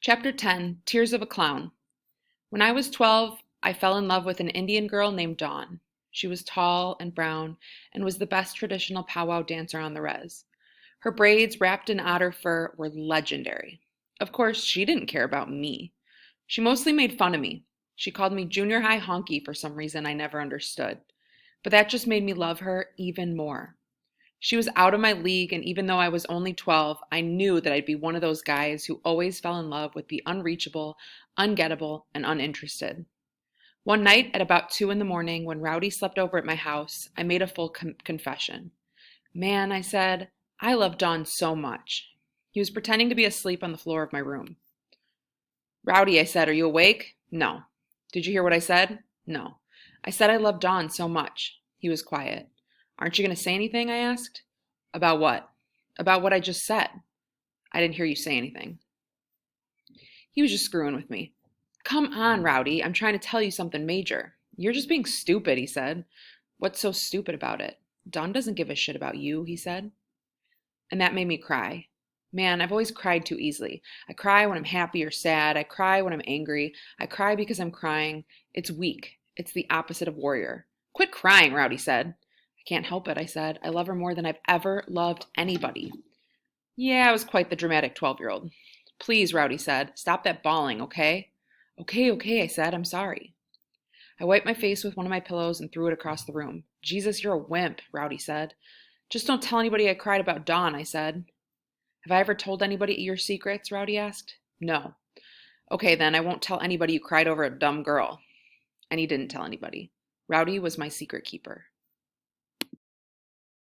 Chapter 10 Tears of a Clown. When I was 12, I fell in love with an Indian girl named Dawn. She was tall and brown and was the best traditional powwow dancer on the res. Her braids wrapped in otter fur were legendary. Of course, she didn't care about me. She mostly made fun of me. She called me junior high honky for some reason I never understood. But that just made me love her even more. She was out of my league, and even though I was only 12, I knew that I'd be one of those guys who always fell in love with the unreachable, ungettable, and uninterested. One night at about 2 in the morning, when Rowdy slept over at my house, I made a full confession. Man, I said, I love Dawn so much. He was pretending to be asleep on the floor of my room. Rowdy, I said, are you awake? No. Did you hear what I said? No. I said I love Dawn so much. He was quiet. Aren't you going to say anything? I asked. About what? About what I just said. I didn't hear you say anything. He was just screwing with me. Come on, Rowdy. I'm trying to tell you something major. You're just being stupid, he said. What's so stupid about it? Dawn doesn't give a shit about you, he said. And that made me cry. Man, I've always cried too easily. I cry when I'm happy or sad. I cry when I'm angry. I cry because I'm crying. It's weak. It's the opposite of warrior. Quit crying, Rowdy said. I can't help it, I said. I love her more than I've ever loved anybody. Yeah, I was quite the dramatic 12-year-old. Please, Rowdy said, stop that bawling, okay? Okay, I said, I'm sorry. I wiped my face with one of my pillows and threw it across the room. Jesus, you're a wimp, Rowdy said. Just don't tell anybody I cried about Dawn, I said. Have I ever told anybody your secrets? Rowdy asked. No. Okay, then I won't tell anybody you cried over a dumb girl. And he didn't tell anybody. Rowdy was my secret keeper.